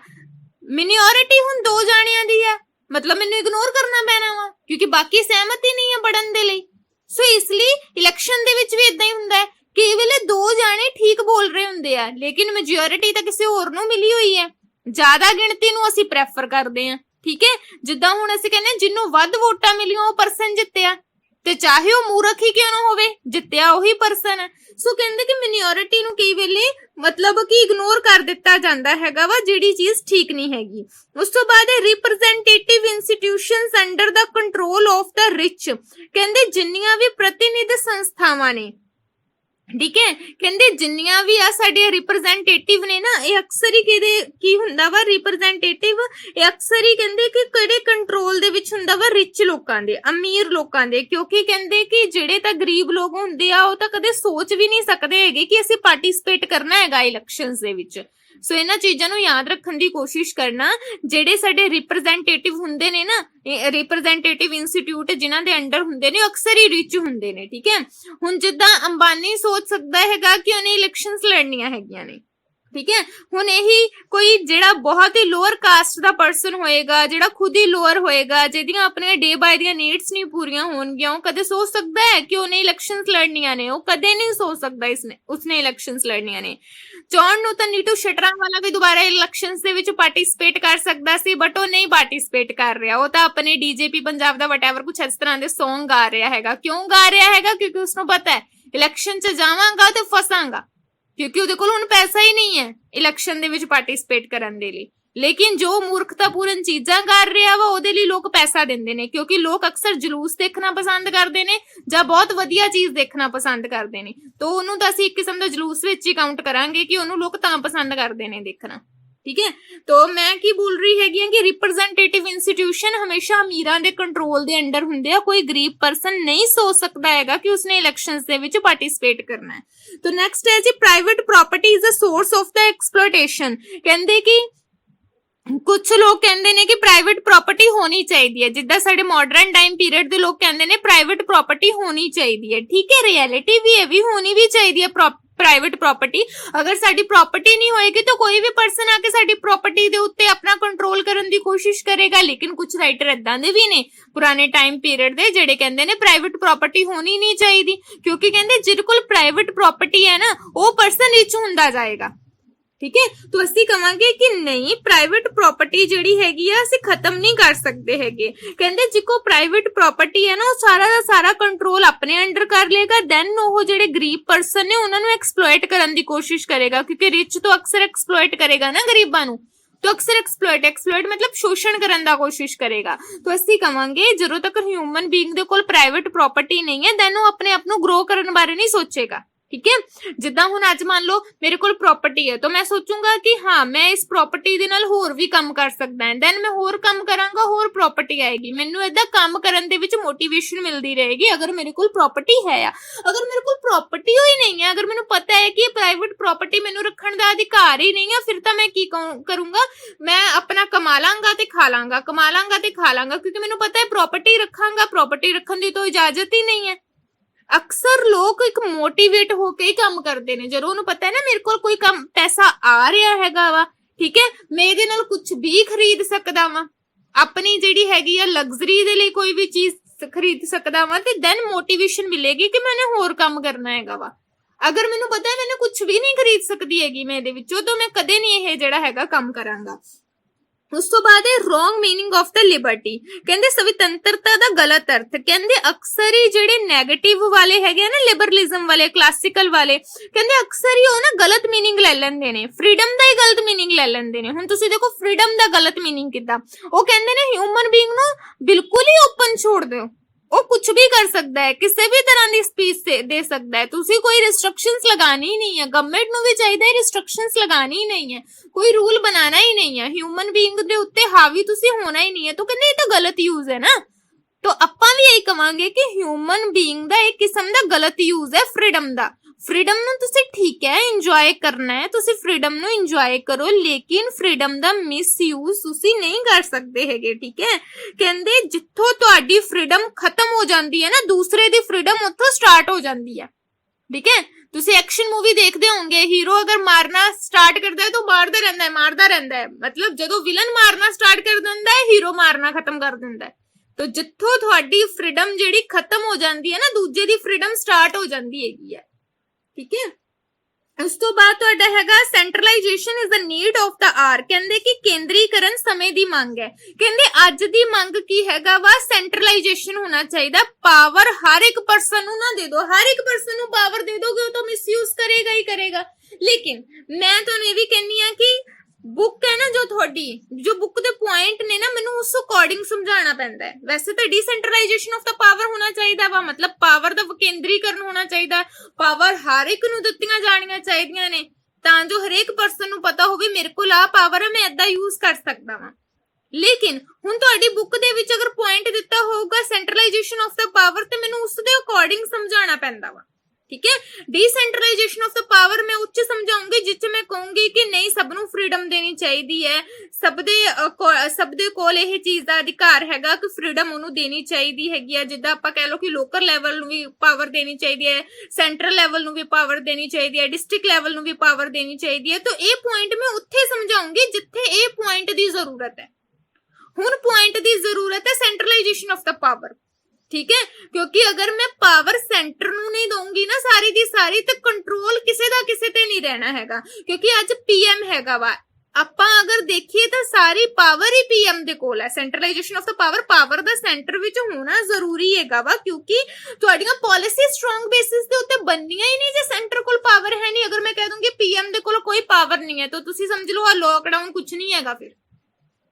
ਮਿਨੋਰਿਟੀ ਹੁਣ 2 ਜਾਣਿਆਂ ਦੀ ਆ, ਮਤਲਬ ਮੈਨੂੰ ਇਗਨੋਰ ਕਰਨਾ ਪੈਣਾ ਵਾ ਕਿਉਂਕਿ ਬਾਕੀ ਸਹਿਮਤ ਹੀ ਨਹੀਂ ਆ ਪੜਨ ਦੇ ਲਈ। ਸੋ ਇਸ ਲਈ ਇਲੈਕਸ਼ਨ ਦੇ ਵਿੱਚ ਵੀ ਇਦਾਂ ਹੀ ਹੁੰਦਾ ਹੈ, ਕਈ ਵੇਲੇ 2 ਜਾਣੇ ਠੀਕ ਬੋਲ ਰਹੇ ਹੁੰਦੇ ਆ ਲੇਕਿਨ ਮੈਜੋਰਿਟੀ ਤਾਂ ਕਿਸੇ ਹੋਰ ਨੂੰ ਮਿਲੀ ਹੋਈ ਹੈ। ਜ਼ਿਆਦਾ ਗਿਣਤੀ ਨੂੰ ਅਸੀਂ ਪ੍ਰੈਫਰ ਕਰਦੇ ਆ, ਠੀਕ ਹੈ। ਜਿੱਦਾਂ ਹੁਣ ਅਸੀਂ ਕਹਿੰਦੇ ਜਿਹਨੂੰ ਵੱਧ ਵੋਟਾਂ ਮਿਲੀਆਂ ਉਹ ਪਰਸਨ ਜਿੱਤਿਆ, ਤੇ ਚਾਹੇ ਉਹ ਮੂਰਖ ਹੀ ਕਿਉਂ ਨਾ ਹੋਵੇ, ਜਿੱਤਿਆ ਉਹੀ ਪਰਸਨ ਹੈ। ਸੋ ਕਹਿੰਦੇ ਕਿ ਮਿਨੋਰਿਟੀ ਨੂੰ ਕਈ ਵੇਲੇ ਮਤਲਬ ਕਿ ਇਗਨੋਰ ਕਰ ਦਿੱਤਾ ਜਾਂਦਾ ਹੈਗਾ ਵਾ, ਜਿਹੜੀ ਚੀਜ਼ ਠੀਕ ਨਹੀਂ ਹੈਗੀ। ਉਸ ਤੋਂ ਬਾਅਦ ਹੈ representative institutions under the control of the rich. ਕਹਿੰਦੇ ਜਿੰਨੀਆਂ ਵੀ ਪ੍ਰਤੀਨਿਧ ਸੰਸਥਾਵਾਂ ਨੇ, ਠੀਕ ਹੈ, ਕਹਿੰਦੇ ਜਿੰਨੀਆਂ ਵੀ ਆ ਸਾਡੇ ਰਿਪਰੈਜ਼ੈਂਟੇਟਿਵ ਨੇ ਨਾ, ਇਹ ਅਕਸਰ ਹੀ ਕੀ ਹੁੰਦਾ ਵਾ ਰਿਪਰੈਜ਼ੈਂਟੇਟਿਵ, ਇਹ ਅਕਸਰ ਹੀ ਕਹਿੰਦੇ ਕਿ ਕਿਹੜੇ ਕੰਟਰੋਲ ਦੇ ਵਿੱਚ ਹੁੰਦਾ ਵਾ, ਰਿਚ ਲੋਕਾਂ ਦੇ, ਅਮੀਰ ਲੋਕਾਂ ਦੇ। ਕਿਉਂਕਿ ਕਹਿੰਦੇ ਕਿ ਜਿਹੜੇ ਤਾਂ ਗਰੀਬ ਲੋਕ ਹੁੰਦੇ ਆ ਉਹ ਤਾਂ ਕਦੇ ਸੋਚ ਵੀ ਨਹੀਂ ਸਕਦੇ ਹੈਗੇ ਕਿ ਅਸੀਂ ਪਾਰਟਿਸਿਪੇਟ ਕਰਨਾ ਹੈਗਾ ਇਲੈਕਸ਼ਨਸ ਦੇ ਵਿੱਚ। ਸੋ ਇਹਨਾਂ ਚੀਜ਼ਾਂ ਨੂੰ ਯਾਦ ਰੱਖਣ ਦੀ ਕੋਸ਼ਿਸ਼ ਕਰਨਾ। ਜਿਹੜੇ ਸਾਡੇ ਰਿਪਰੈਜ਼ੈਂਟੇਟਿਵ ਹੁੰਦੇ ਨੇ ਨਾ, ਰਿਪਰੈਜ਼ੈਂਟੇਟਿਵ ਇੰਸਟੀਚਿਊਟ ਜਿਨ੍ਹਾਂ ਦੇ ਅੰਡਰ ਹੁੰਦੇ ਨੇ, ਉਹ ਅਕਸਰ ਹੀ ਰਿਚ ਹੁੰਦੇ ਨੇ, ਠੀਕ ਹੈ। ਹੁਣ ਜਿੱਦਾਂ ਅੰਬਾਨੀ ਸੋਚ ਸਕਦਾ ਹੈਗਾ ਕਿ ਉਹਨੇ ਇਲੈਕਸ਼ਨਸ ਲੜਨੀਆਂ ਹੈਗੀਆਂ ਨੇ, ਠੀਕ ਹੈ। ਹੁਣ ਇਹੀ ਕੋਈ ਜਿਹੜਾ ਬਹੁਤ ਹੀ ਲੋਅਰ ਕਾਸਟ ਦਾ ਪਰਸਨ ਹੋਏਗਾ, ਜਿਹੜਾ ਖੁਦ ਹੀ ਲੋਅਰ ਹੋਏਗਾ, ਜਿਹਦੀਆਂ ਆਪਣੇ ਡੇ ਬਾਏ ਦੀਆਂ ਨੀਡਸ ਨਹੀਂ ਪੂਰੀਆਂ ਹੋਣਗੀਆਂ, ਉਹ ਕਦੇ ਸੋਚ ਸਕਦਾ ਹੈ ਕਿ ਉਹਨੇ ਇਲੈਕਸ਼ਨਸ ਲੜਨੀਆਂ ਨੇ? ਉਹ ਕਦੇ ਨਹੀਂ ਸੋਚ ਸਕਦਾ ਉਸਨੇ ਇਲੈਕਸ਼ਨਸ ਲੜਨੀਆਂ ਨੇ। ਚਾਹੁਣ ਨੂੰ ਤਾਂ ਨੀਟੂ ਸ਼ਟਰਾਵਾਲਾ ਵੀ ਦੁਬਾਰਾ ਇਲੈਕਸ਼ਨਸ ਦੇ ਵਿੱਚ ਪਾਰਟਿਸਿਪੇਟ ਕਰ ਸਕਦਾ ਸੀ, ਬਟ ਉਹ ਨਹੀਂ ਪਾਰਟਿਸਿਪੇਟ ਕਰ ਰਿਹਾ। ਉਹ ਤਾਂ ਆਪਣੇ ਡੀਜੇਪੀ ਪੰਜਾਬ ਦਾ ਵਟਐਵਰ ਕੁਛ ਇਸ ਤਰ੍ਹਾਂ ਦੇ ਸੌਂਗ ਗਾ ਰਿਹਾ ਹੈਗਾ। ਕਿਉਂ ਗਾ ਰਿਹਾ ਹੈਗਾ? ਕਿਉਂਕਿ ਉਸਨੂੰ ਪਤਾ ਹੈ ਇਲੈਕਸ਼ਨ 'ਚ ਜਾਵਾਂਗਾ ਤੇ ਫਸਾਂਗਾ, ਕਿਉਂਕਿ ਉਹਦੇ ਕੋਲ ਹੁਣ ਪੈਸਾ ਹੀ ਨਹੀਂ ਹੈ ਇਲੈਕਸ਼ਨ ਦੇ ਵਿੱਚ ਪਾਰਟਿਸਿਪੇਟ ਕਰਨ ਦੇ ਲਈ। ਲੇਕਿਨ ਜੋ ਮੂਰਖਤਾਪੂਰਨ ਚੀਜ਼ਾਂ ਕਰ ਰਿਹਾ ਵਾ ਉਹਦੇ ਲਈ ਲੋਕ ਪੈਸਾ ਦਿੰਦੇ ਨੇ, ਕਿਉਂਕਿ ਲੋਕ ਅਕਸਰ ਜਲੂਸ ਦੇਖਣਾ ਪਸੰਦ ਕਰਦੇ ਨੇ ਜਾਂ ਬਹੁਤ ਵਧੀਆ ਚੀਜ਼ ਦੇਖਣਾ ਪਸੰਦ ਕਰਦੇ ਨੇ। ਤਾਂ ਉਹਨੂੰ ਤਾਂ ਅਸੀਂ ਇੱਕ ਕਿਸਮ ਦਾ ਜਲੂਸ ਵਿੱਚ ਹੀ ਕਾਊਂਟ ਕਰਾਂਗੇ ਕਿ ਉਹਨੂੰ ਲੋਕ ਤਾਂ ਪਸੰਦ ਕਰਦੇ ਨੇ ਦੇਖਣਾ, ਠੀਕ ਹੈ। ਤਾਂ ਮੈਂ ਕੀ ਬੋਲ ਰਹੀ ਹੈਗੀ ਆ ਕਿ ਰਿਪਰੈਜ਼ੈਂਟੇਟਿਵ ਇੰਸਟੀਟਿਊਸ਼ਨ ਹਮੇਸ਼ਾ ਅਮੀਰਾਂ ਦੇ ਕੰਟਰੋਲ ਦੇ ਅੰਡਰ ਹੁੰਦੇ ਆ। ਕੋਈ ਗਰੀਬ ਪਰਸਨ ਨਹੀਂ ਸੋਚ ਸਕਦਾ ਹੈਗਾ ਕਿ ਉਸਨੇ ਇਲੈਕਸ਼ਨਸ ਦੇ ਵਿੱਚ ਪਾਰਟਿਸਿਪੇਟ ਕਰਨਾ ਹੈ। ਤਾਂ ਨੈਕਸਟ ਹੈ ਜੀ private property is a source of the exploitation. ਕਹਿੰਦੇ ਕਿ ਕੁਝ ਲੋਕ ਕਹਿੰਦੇ ਨੇ ਕਿ ਪ੍ਰਾਈਵੇਟ ਪ੍ਰਾਪਰਟੀ ਹੋਣੀ ਚਾਹੀਦੀ ਹੈ, ਜਿੱਦਾਂ ਸਾਡੇ ਮਾਡਰਨ ਟਾਈਮ ਪੀਰੀਅਡ ਦੇ ਲੋਕ ਕਹਿੰਦੇ ਨੇ ਪ੍ਰਾਈਵੇਟ ਪ੍ਰਾਪਰਟੀ ਹੋਣੀ ਚਾਹੀਦੀ ਹੈ, ਠੀਕ ਹੈ। ਰਿਐਲਿਟੀ ਵੀ ਇਹ ਵੀ ਹੋਣੀ ਵੀ ਚਾਹੀਦੀ ਹੈ ਪ੍ਰਾਈਵੇਟ ਪ੍ਰਾਪਰਟੀ। ਅਗਰ ਸਾਡੀ ਪ੍ਰਾਪਰਟੀ ਨਹੀਂ ਹੋਏਗੀ ਤਾਂ ਕੋਈ ਵੀ ਪਰਸਨ ਆ ਕੇ ਸਾਡੀ ਪ੍ਰਾਪਰਟੀ ਦੇ ਉੱਤੇ ਆਪਣਾ ਕੰਟਰੋਲ ਕਰਨ ਦੀ ਕੋਸ਼ਿਸ਼ ਕਰੇਗਾ। ਲੇਕਿਨ ਕੁਝ ਰਾਈਟਰ ਇਦਾਂ ਦੇ ਵੀ ਨੇ ਪੁਰਾਣੇ ਟਾਈਮ ਪੀਰੀਅਡ ਦੇ, ਜਿਹੜੇ ਕਹਿੰਦੇ ਨੇ ਪ੍ਰਾਈਵੇਟ ਪ੍ਰਾਪਰਟੀ ਹੋਣੀ ਨਹੀਂ ਚਾਹੀਦੀ, ਕਿਉਂਕਿ ਕਹਿੰਦੇ ਜਿਹਦੇ ਕੋਲ ਪ੍ਰਾਈਵੇਟ ਪ੍ਰਾਪਰਟੀ ਹੈ ਨਾ ਉਹ ਪਰਸਨ ਰਿਚ ਹੁੰਦਾ ਜਾਏਗਾ, ਠੀਕ ਹੈ। ਤਾਂ ਅਸੀਂ ਕਹਾਂਗੇ ਕਿ ਨਹੀਂ, ਪ੍ਰਾਈਵੇਟ ਪ੍ਰਾਪਰਟੀ ਜਿਹੜੀ ਹੈਗੀ ਆ ਅਸੀਂ ਖਤਮ ਨਹੀਂ ਕਰ ਸਕਦੇ ਹੈਗੇ। ਕਹਿੰਦੇ ਜਿੱਕੋ ਪ੍ਰਾਈਵੇਟ ਪ੍ਰਾਪਰਟੀ ਹੈ ਨਾ ਉਹ ਸਾਰਾ ਦਾ ਸਾਰਾ ਕੰਟਰੋਲ ਆਪਣੇ ਅੰਡਰ ਕਰ ਲੇਗਾ, ਦੈਨ ਉਹ ਜਿਹੜੇ ਗਰੀਬ ਪਰਸਨ ਨੇ ਉਹਨਾਂ ਨੂੰ ਐਕਸਪਲੋਇਟ ਕਰਨ ਦੀ ਕੋਸ਼ਿਸ਼ ਕਰੇਗਾ, ਕਿਉਂਕਿ ਰਿਚ ਤੋਂ ਅਕਸਰ ਐਕਸਪਲੋਇਟ ਕਰੇਗਾ ਨਾ ਗਰੀਬਾਂ ਨੂੰ। तो अक्सर एक्सप्लॉइट मतलब शोषण करने का कोशिश करेगा। तो ਅਸੀਂ ਕਵਾਂਗੇ ਜਦੋਂ ਤੱਕ ਹਿਊਮਨ ਬੀਇੰਗ ਦੇ ਕੋਲ ਪ੍ਰਾਈਵੇਟ ਪ੍ਰਾਪਰਟੀ ਨਹੀਂ ਹੈ ਦੈਨ ਉਹ ਆਪਣੇ ਆਪ ਨੂੰ ਗਰੋ ਕਰਨ ਬਾਰੇ ਨਹੀਂ ਸੋਚੇਗਾ, ठीक है। जिदा हुण अज मान लो मेरे कोल प्रॉपर्टी है तो मैं सोचूंगा कि हाँ मैं इस प्रॉपर्टी दे नाल होर भी काम कर सकदा है, देन मैं होर काम करांगा, होर प्रॉपर्टी आएगी, मैनू इदा काम करन दे विच मोटिवेशन मिलदी रहेगी अगर मेरे कोल प्रॉपर्टी है। अगर मेरे कोल प्रॉपर्टी ही नहीं है, अगर मैनू पता है कि प्राइवेट प्रॉपर्टी मैनू रखण दा अधिकार ही नहीं है, फिर तो मैं की करूंगा, मैं अपना कमा लांगा ते खा लांगा, कमा लांगा ते खा लांगा, क्योंकि मैनू पता है प्रॉपर्टी रखांगा, प्रॉपर्टी रखण दी तो इजाजत ही नहीं है। अक्सर लोग एक मोटिवेट होके ही काम करते ने, जरूर उन्हें पता है ना मेरे को कोई काम पैसा आ रहा हैगा वा, ठीक है, मैं इहदे नाल कुछ भी खरीद सकदा वां, अपनी जिहड़ी हैगी आ लग्जरी दे लई कोई भी चीज खरीद सकदा वां, ते देन मोटिवेशन मिलेगी कि मैंने होर काम करना हैगा वा। अगर मैनू पता है मैंने कुछ भी नहीं खरीद सकदी हैगी मैं इहदे विचों, तो मैं कदे नहीं इह जिहड़ा हैगा काम करांगा। उस तो बाद है wrong meaning of the liberty, कहंदे स्वतंत्रता दा गलत अर्थ, कहंदे अक्सर ही जेडे नेगेटिव वाले हैगे ना लिबरलिज्म वाले क्लासिकल वाले, कहंदे अक्सर ही ना गलत मीनिंग ले लेंदे ने, फ्रीडम दा ही गलत मीनिंग ले लेंदे ने। हुण तुसीं देखो फ्रीडम दा गलत मीनिंग किदा, ओ कहंदे ने ह्यूमन बीइंग नू बिल्कुल ही ओपन छोड़ दो, ਉਹ ਕੁਝ ਵੀ ਕਰ ਸਕਦਾ ਹੈ, ਕਿਸੇ ਵੀ ਤਰ੍ਹਾਂ ਦੀ ਸਪੀਚ ਦੇ ਸਕਦਾ ਹੈ। ਤੁਸੀਂ ਕੋਈ ਰਿਸਟ੍ਰਿਕਸ਼ਨਸ ਲਗਾਣੀ ਨਹੀਂ ਹੈ, ਗਵਰਨਮੈਂਟ ਨੂੰ ਵੀ ਚਾਹੀਦਾ ਹੈ ਰਿਸਟ੍ਰਿਕਸ਼ਨਸ ਲਗਾਣੀ ਨਹੀਂ ਹੈ, ਕੋਈ ਰੂਲ ਬਣਾਣਾ ਹੀ ਨਹੀਂ ਹੈ, ਹਿਊਮਨ ਬੀਇੰਗ ਦੇ ਉੱਤੇ ਹਾਵੀ ਤੁਸੀਂ ਹੋਣਾ ਹੀ ਨਹੀਂ ਹੈ। ਤਾਂ ਕਹਿੰਦੇ ਇਹ ਤਾਂ ਗਲਤ ਯੂਜ਼ ਹੈ ਨਾ। ਤਾਂ ਆਪਾਂ ਵੀ ਇਹੀ ਕਵਾਂਗੇ ਕਿ ਹਿਊਮਨ ਬੀਇੰਗ ਦਾ ਇੱਕ ਕਿਸਮ ਦਾ ਗਲਤ ਯੂਜ਼ ਹੈ ਫਰੀडम ਦਾ। ਫਰੀडम ਨੂੰ ਤੁਸੀਂ ਠੀਕ ਹੈ ਇੰਜੋਏ ਕਰਨਾ ਹੈ, ਤੁਸੀਂ ਫਰੀडम ਨੂੰ ਇੰਜੋਏ ਕਰੋ, ਲੇਕਿਨ ਫਰੀडम ਦਾ ਮਿਸਯੂਜ਼ ਤੁਸੀਂ ਨਹੀਂ ਕਰ ਸਕਦੇ ਹੈਗੇ, ਠੀਕ ਹੈ। ਕਹਿੰਦੇ ਜਿੱਥੋਂ ਤੁਹਾਡੀ ਫਰੀडम ਖਤਮ ਹੋ ਜਾਂਦੀ ਹੈ ਨਾ, ਦੂਸਰੇ ਦੀ ਫਰੀडम ਉੱਥੋਂ ਸਟਾਰਟ ਹੋ ਜਾਂਦੀ ਹੈ, ਠੀਕ ਹੈ। ਤੁਸੀਂ ਐਕਸ਼ਨ मूवी देखते होंगे, हीरो अगर मारना स्टार्ट करता है तो मारदा रहता है, मतलब ਜਦੋਂ ਵਿਲਨ ਮਾਰਨਾ ਸਟਾਰਟ ਕਰ ਦਿੰਦਾ ਹੈ, ਹੀਰੋ ਮਾਰਨਾ ਖਤਮ ਕਰ ਦਿੰਦਾ ਹੈ। तो ਜਿੱਥੋਂ ਤੁਹਾਡੀ ਫਰੀडम ਜਿਹੜੀ ਖਤਮ ਹੋ ਜਾਂਦੀ ਹੈ ਨਾ, ਦੂਜੇ ਦੀ ਫਰੀडम ਸਟਾਰਟ ਹੋ ਜਾਂਦੀ ਹੈਗੀ ਹੈ, ਠੀਕ ਹੈ। ਉਸ ਤੋਂ ਬਾਅਦ ਤੁਹਾਡਾ ਹੈਗਾ centralisation is the need of the hour. ਕਹਿੰਦੇ ਕਿ ਕੇਂਦਰੀਕਰਨ ਸਮੇਂ ਦੀ ਮੰਗ ਹੈ। ਕਹਿੰਦੇ ਅੱਜ ਦੀ ਮੰਗ ਕੀ ਹੈਗਾ ਵਾ, ਸੈਂਟਰਲਾਈਜੇਸ਼ਨ ਹੋਣਾ ਚਾਹੀਦਾ। ਪਾਵਰ ਹਰ ਇੱਕ ਪਰਸਨ ਨੂੰ ਨਾ ਦੇ ਦਿਓ, ਹਰ ਇੱਕ ਪਰਸਨ ਨੂੰ ਪਾਵਰ ਦੇ ਦੋਗੇ ਉਹ ਤਾਂ ਮਿਸਯੂਜ਼ ਕਰੇਗਾ ਹੀ ਕਰੇਗਾ। ਲੇਕਿਨ ਮੈਂ ਤੁਹਾਨੂੰ ਇਹ ਵੀ ਕਹਿੰਨੀ ਆ ਕਿ बुक है ना जो थोड़ी जो बुक दे पॉइंट ने ना मैनू उस अकॉर्डिंग समझाना पैंदा है। वैसे तो डिसेंट्रलाइजेशन ऑफ द पावर होना चाहिए वा, मतलब पावर दा विकेंद्रीकरण होना चाहिए, पावर हर एक नू दित्तियां जाणियां चाहिदियां ने तां जो हरेक पर्सन नू पता होवे मेरे कोल आ पावर है, मैं इदां यूज कर सकदा वां। लेकिन हुण तुहाडी बुक दे विच अगर पॉइंट दित्ता होगा सेंट्रलाइजेशन ऑफ द पावर ते मैनू उस दे अकॉर्डिंग समझाना पैंदा वा, ठीक है। डिसेंट्रलाइजेशन ऑफ द पावर मैं उच्च समझाऊंगी जिस मैं कहूंगी कि नहीं सबनों फ्रीडम देनी चाहिए है, सब दे कोल यह चीज का अधिकार हैगा कि फ्रीडम उन्होंने देनी चाहिए हैगी है। जिद्दां आपां कह लो कि लोकल लैवल नूं भी पावर देनी चाहिए है, सेंट्रल लैवल नूं भी पावर देनी चाहिए है, डिस्ट्रिक्ट लैवल नूं भी पावर देनी चाहिए है। तो ये पॉइंट मैं उत्थे समझाऊंगी जिथे ये पॉइंट की जरूरत है। हुण पॉइंट की जरूरत है सेंट्रलाइजेशन ऑफ द पावर, ठीक है, क्योंकि अगर मैं पावर सेंटर नू नहीं दूंगी ना सारी दी सारी, तो कंट्रोल किसे दा किसे ते नहीं रहना हैगा, क्योंकि आज पीएम हैगा वा। ਆਪਾਂ अगर देखिए तो सारी पावर ही पीएम दे कोल है। सेंट्रलाइजेशन ऑफ द पावर दा सेंटर विच होना जरूरी हैगा वा, क्योंकि तुहाडीआं पॉलिसी स्ट्रांग बेसिस दे उत्ते बननियां ही नहीं जे सेंटर कोल पावर है नहीं। अगर मैं कह दूंगी पीएम दे कोल कोई पावर नहीं है तो तुसी समझ लो आ लॉकडाउन कुछ नहीं हैगा फिर,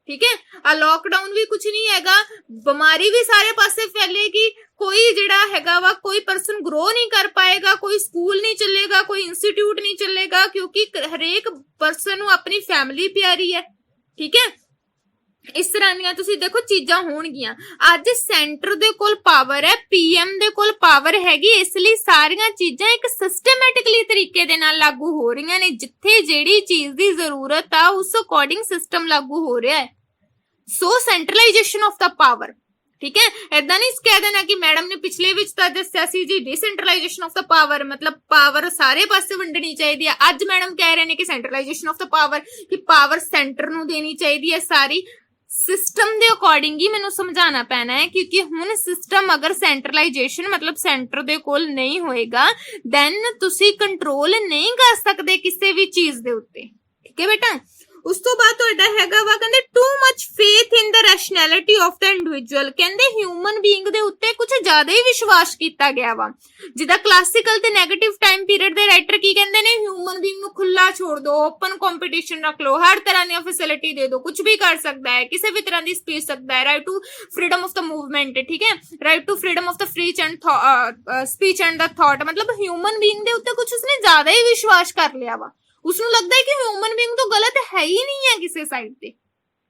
ठीक है। आ लॉकडाउन भी कुछ नहीं हैगा, बीमारी भी सारे पासे फैलेगी, कोई जिहड़ा हैगा वा कोई पर्सन ग्रो नहीं कर पाएगा, कोई स्कूल नहीं चलेगा, कोई इंस्टीट्यूट नहीं चलेगा, क्योंकि हरेक पर्सन नूं अपनी फैमिली प्यारी है, ठीक है। इस तरह ਦੀਆਂ ਤੁਸੀਂ ਦੇਖੋ ਚੀਜ਼ਾਂ ਹੋਣਗੀਆਂ। ਅੱਜ ਸੈਂਟਰ ਦੇ ਕੋਲ ਪਾਵਰ ਹੈ, ਪੀਐਮ ਦੇ ਕੋਲ ਪਾਵਰ ਹੈਗੀ, ਇਸ ਲਈ ਸਾਰੀਆਂ ਚੀਜ਼ਾਂ ਇੱਕ ਸਿਸਟਮੈਟਿਕਲੀ ਤਰੀਕੇ ਦੇ ਨਾਲ ਲਾਗੂ ਹੋ ਰਹੀਆਂ ਨੇ। ਜਿੱਥੇ ਜਿਹੜੀ ਚੀਜ਼ ਦੀ ਜ਼ਰੂਰਤ ਆ ਉਸ ਅਕੋਰਡਿੰਗ ਸਿਸਟਮ ਲਾਗੂ ਹੋ ਰਿਹਾ ਹੈ। ਸੋ ਸੈਂਟਰਲਾਈਜੇਸ਼ਨ ਆਫ ਦਾ ਪਾਵਰ, ठीक है। ऐदा नहीं कह देना कि मैडम ने पिछले विच तां दस्सिया सी जी डिसेंट्रलाइजेशन ऑफ द पावर, मतलब पावर सारे पासे वंडनी चाहिए है। अज मैडम कह रहे हैं कि सेंट्रलाइजेशन ऑफ द पावर, कि पावर सेंटर नूं देनी चाहिए है सारी। सिस्टम दे अकॉर्डिंग ही मैनूं समझाना पैना है, क्योंकि हुण सिस्टम अगर सेंट्रलाइजेशन मतलब सेंटर दे कोल नहीं होएगा दैन तुसी कंट्रोल नहीं कर सकते किसी भी चीज दे उत्ते, ठीक है बेटा। उस तो बाद तुहाडा हैगा वा कहंदे too much faith in the rationality of the individual. कहंदे ह्यूमन बीइंग दे उत्ते कुछ ज्यादा ही विश्वास कीता गया वा। जिदा क्लासिकल ते नेगेटिव टाइम पीरियड दे राइटर की कहंदे ने, ह्यूमन बीइंग नूं खुला छोड़ दो, ओपन कंपटीशन रख लो, हर तरह दी फैसिलिटी दे दो, कुछ भी कर सकदा है, किसी भी तरह दी स्पीच सकदा है, right to freedom of the movement, ठीक है, right to freedom of the speech and the thought. मतलब ह्यूमन बीइंग दे उत्ते कुछ उसने ज्यादा ही विश्वास कर लिया वा। उसनूं लगदा है कि ह्यूमन बीइंग तो गलत है ही नहीं है किसी साइड ते।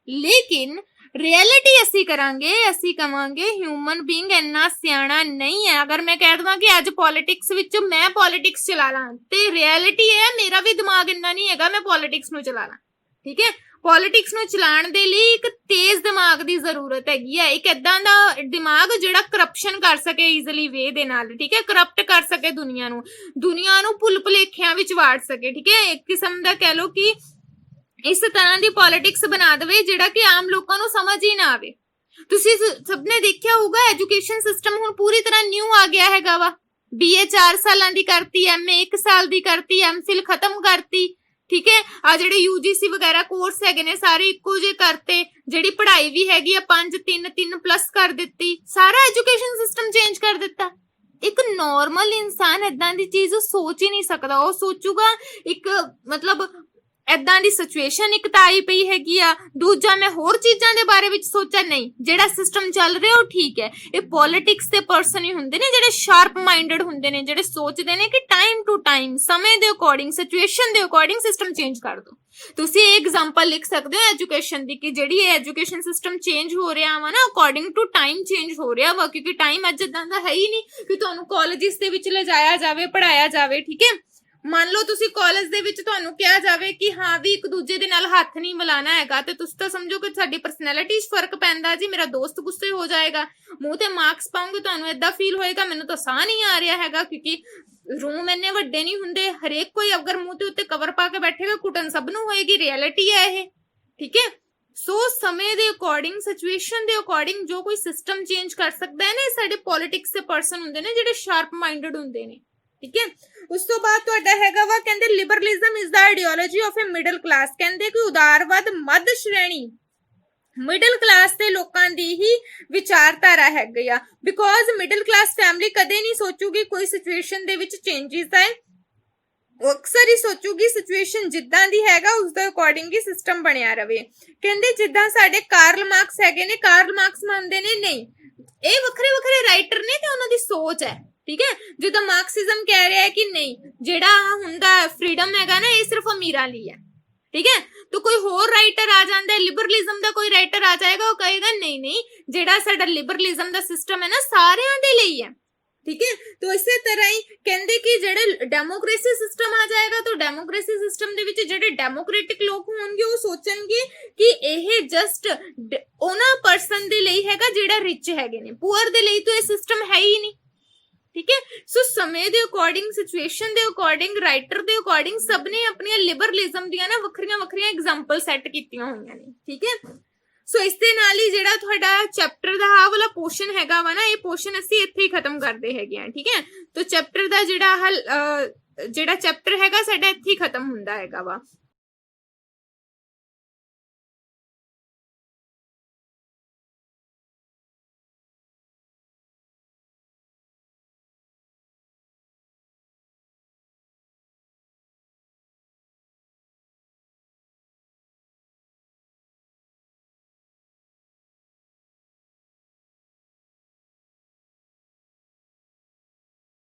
लेकिन रियलिटी असी करांगे, असी कवांगे ह्यूमन बीइंग इन्ना सियाना नहीं है। अगर मैं कह दूं कि अज पॉलिटिक्स विच मैं पॉलिटिक्स चला ला, ते रियलिटी है मेरा भी दिमाग इन्ना नहीं हैगा मैं पॉलिटिक्स नूं चला ला, ठीक है। पॉलिटिक्स नूं चलाण दे लई एक तेज दिमाग दी जरूरत हैगी है, एक इदां दा दिमाग जिहड़ा करप्शन कर सके ईजिली वे दे नाल, ठीक है, करप्ट कर सके दुनिया नूं भुल भुलेखियां विच वाड़ सके, ठीक है। एक किस्म दा कह लो कि इस तरह दी पॉलिटिक्स बना देवे जिहड़ा कि आम लोकां नूं समझ ही ना आवे। तुसीं सबने देखिया होगा एजुकेशन सिस्टम हुण पूरी तरह न्यू आ गया हैगा वा। बीए 4 सालां दी करती, एमए 1 साल दी करती, एमफिल खत्म करती, ठीक है। आ जेडे यूजीसी वगैरह कोर्स हैगे ने सारे इक्को जे करते, जेडी पढ़ाई भी हैगी आ 5-3 कर दित्ती, सारा एजुकेशन सिस्टम चेंज कर दिता। एक नॉर्मल इंसान इदां दी चीज सोच ही नहीं सकदा। वो सोचूगा एक मतलब ਏਦਾਂ ਦੀ ਸਿਚੁਏਸ਼ਨ ਇੱਕ ਤਾਂ ਆਈ ਪਈ ਹੈਗੀ ਆ, ਦੂਜਾ ਮੈਂ ਹੋਰ ਚੀਜ਼ਾਂ ਦੇ ਬਾਰੇ ਵਿੱਚ ਸੋਚਿਆ, ਨਹੀਂ ਜਿਹੜਾ ਸਿਸਟਮ ਚੱਲ ਰਿਹਾ ਉਹ ਠੀਕ ਹੈ। ਇਹ ਪੋਲਿਟਿਕਸ ਦੇ ਪਰਸਨ ਹੀ ਹੁੰਦੇ ਨੇ ਜਿਹੜੇ ਸ਼ਾਰਪ ਮਾਈਂਡਡ ਹੁੰਦੇ ਨੇ, ਜਿਹੜੇ ਸੋਚਦੇ ਨੇ ਕਿ ਟਾਈਮ ਟੂ ਟਾਈਮ ਸਮੇਂ ਦੇ ਅਕੋਰਡਿੰਗ ਸਿਚੁਏਸ਼ਨ ਦੇ ਅਕੋਰਡਿੰਗ ਸਿਸਟਮ ਚੇਂਜ ਕਰ ਦੋ। ਤੁਸੀਂ ਇਹ ਐਗਜ਼ਾਮਪਲ ਲਿਖ ਸਕਦੇ ਹੋ ਐਜੂਕੇਸ਼ਨ ਦੀ ਕਿ ਜਿਹੜੀ ਇਹ ਐਜੂਕੇਸ਼ਨ ਸਿਸਟਮ ਚੇਂਜ ਹੋ ਰਿਹਾ ਵਾ ਨਾ ਅਕੋਰਡਿੰਗ ਟੂ ਟਾਈਮ ਚੇਂਜ ਹੋ ਰਿਹਾ ਵਾ, ਕਿਉਂਕਿ ਟਾਈਮ ਅੱਜ ਇਦਾਂ ਦਾ ਹੈ ਹੀ ਨਹੀਂ ਕਿ ਤੁਹਾਨੂੰ ਕਾਲਜਿਸ ਦੇ ਵਿੱਚ ਲਿਜਾਇਆ ਜਾਵੇ, ਪੜਾਇਆ ਜਾਵੇ। ਠੀਕ ਹੈ, ਮੰਨ ਲਓ ਤੁਸੀਂ ਕਾਲਜ ਦੇ ਵਿੱਚ ਤੁਹਾਨੂੰ ਕਿਹਾ ਜਾਵੇ ਕਿ ਹਾਂ ਵੀ ਇੱਕ ਦੂਜੇ ਦੇ ਨਾਲ ਹੱਥ ਨਹੀਂ ਮਿਲਾਣਾ ਹੈਗਾ, ਤੇ ਤੁਸੀਂ ਤਾਂ ਸਮਝੋ ਕਿ ਸਾਡੀ ਪਰਸਨੈਲਿਟੀ 'ਚ ਫਰਕ ਪੈਂਦਾ ਜੀ, ਮੇਰਾ ਦੋਸਤ ਗੁੱਸੇ ਹੋ ਜਾਏਗਾ, ਮੂੰਹ ਤੇ ਮਾਰਕਸ ਪਾਉਂਗੇ, ਤੁਹਾਨੂੰ ਏਦਾਂ ਫੀਲ ਹੋਏਗਾ ਮੈਨੂੰ ਤਾਂ ਸਾਹ ਨਹੀਂ ਆ ਰਿਹਾ ਹੈਗਾ, ਕਿਉਂਕਿ ਰੂਮ ਇੰਨੇ ਵੱਡੇ ਨਹੀਂ ਹੁੰਦੇ, ਹਰੇਕ ਕੋਈ ਅਗਰ ਮੂੰਹ ਦੇ ਉੱਤੇ ਕਵਰ ਪਾ ਕੇ ਬੈਠੇਗਾ ਕੁੱਟਣ ਸਭ ਨੂੰ ਹੋਏਗੀ, ਰਿਐਲਿਟੀ ਹੈ ਇਹ। ਠੀਕ ਹੈ, ਸੋ ਸਮੇਂ ਦੇ ਅਕੋਰਡਿੰਗ ਸਿਚੁਏਸ਼ਨ ਦੇ ਅਕੋਰਡਿੰਗ ਜੋ ਕੋਈ ਸਿਸਟਮ ਚੇਂਜ ਕਰ ਸਕਦਾ ਹੈ ਨਾ, ਇਹ ਸਾਡੇ ਪੋਲਿਟਿਕਸ ਦੇ ਪਰਸਨ ਹੁੰਦੇ ਨੇ ਜਿਹੜੇ ਸ਼ਾਰਪ ਮਾਈਂਡਡ ਹੁੰਦੇ ਨੇ। ਠੀਕ ਹੈ, ਉਸ ਤੋਂ ਬਾਅਦ ਤੁਹਾਡਾ ਹੈਗਾ ਵਾ ਕਹਿੰਦੇ liberalism is the ideology of a middle class. ਕਹਿੰਦੇ ਕਿ ਉਦਾਰਵਾਦ ਮੱਧ ਸ਼੍ਰੇਣੀ ਮਿਡਲ ਕਲਾਸ ਦੇ ਲੋਕਾਂ ਦੀ ਹੀ ਵਿਚਾਰਧਾਰਾ ਹੈਗੀ ਆ, ਬਿਕੋਜ਼ ਮਿਡਲ ਕਲਾਸ ਫੈਮਿਲੀ ਕਦੇ ਨਹੀਂ ਸੋਚੂਗੀ ਕੋਈ ਸਿਚੁਏਸ਼ਨ ਦੇ ਵਿੱਚ ਚੇਂਜਸ ਆਏ, ਉਹ ਅਕਸਰ ਹੀ ਸੋਚੂਗੀ ਸਿਚੁਏਸ਼ਨ ਜਿੱਦਾਂ ਦੀ ਹੈਗਾ ਉਸ ਦੇ ਅਕੋਰਡਿੰਗ ਹੀ ਸਿਸਟਮ ਬਣਿਆ ਰਵੇ। ਕਹਿੰਦੇ ਜਿੱਦਾਂ ਸਾਡੇ ਕਾਰਲ ਮਾਰਕਸ ਹੈਗੇ ਨੇ, ਕਾਰਲ ਮਾਰਕਸ ਮੰਨਦੇ ਨੇ ਨਹੀਂ ਇਹ ਵੱਖਰੇ ਵੱਖਰੇ ਰਾਈਟਰ ਨੇ ਤੇ ਉਹਨਾਂ ਦੀ ਸੋਚ ਹੈ। ਠੀਕ ਹੈ, ਜਿੱਦਾਂ ਮਾਰਕਸਿਜ਼ਮ ਕਹਿ ਰਿਹਾ ਹੈ ਕਿ ਨਹੀਂ ਜਿਹੜਾ ਹੁੰਦਾ ਫਰੀडम ਹੈਗਾ ਨਾ ਇਹ ਸਿਰਫ ਅਮੀਰਾਂ ਲਈ ਹੈ। ਠੀਕ ਹੈ, तो कोई होर राइटर आ जाता है, लिबरलिज्म का कोई राइटर आ जाएगा, वो कहेगा नहीं नहीं जेड़ा साडा लिबरलिज्म का सिस्टम है ना सारियां दे लई है। ठीक है, तो इसे तरह ही कहंदे कि जेड़े डेमोक्रेसी सिस्टम आ जाएगा तो डेमोक्रेसी सिस्टम दे विच जेड़े डेमोक्रेटिक लोग होणगे वो सोचणगे कि यह जस्ट ओना पर्सन दे लई हैगा जेड़ा रिच हैगे ने, पुअर दे लई तो ये सिस्टम है ही नहीं। ठीक है, सो समय दे अकॉर्डिंग सिचुएशन दे अकॉर्डिंग राइटर दे अकॉर्डिंग सबने अपनी लिबरलिज्म दी ना वखरियां वखरियां एग्जांपल सैट कीतियां होईयां ने। ठीक है, सो इस दे नाल ही जेड़ा तुहाडा चैप्टर दा आ वाला पोर्शन हैगा वा ना ये पोर्शन असीं इत्थे ही खत्म करदे हैगे हां। ठीक है, तो चैप्टर दा जेड़ा चैप्टर हैगा साडा इत्थे ही खत्म हुंदा हैगा वा।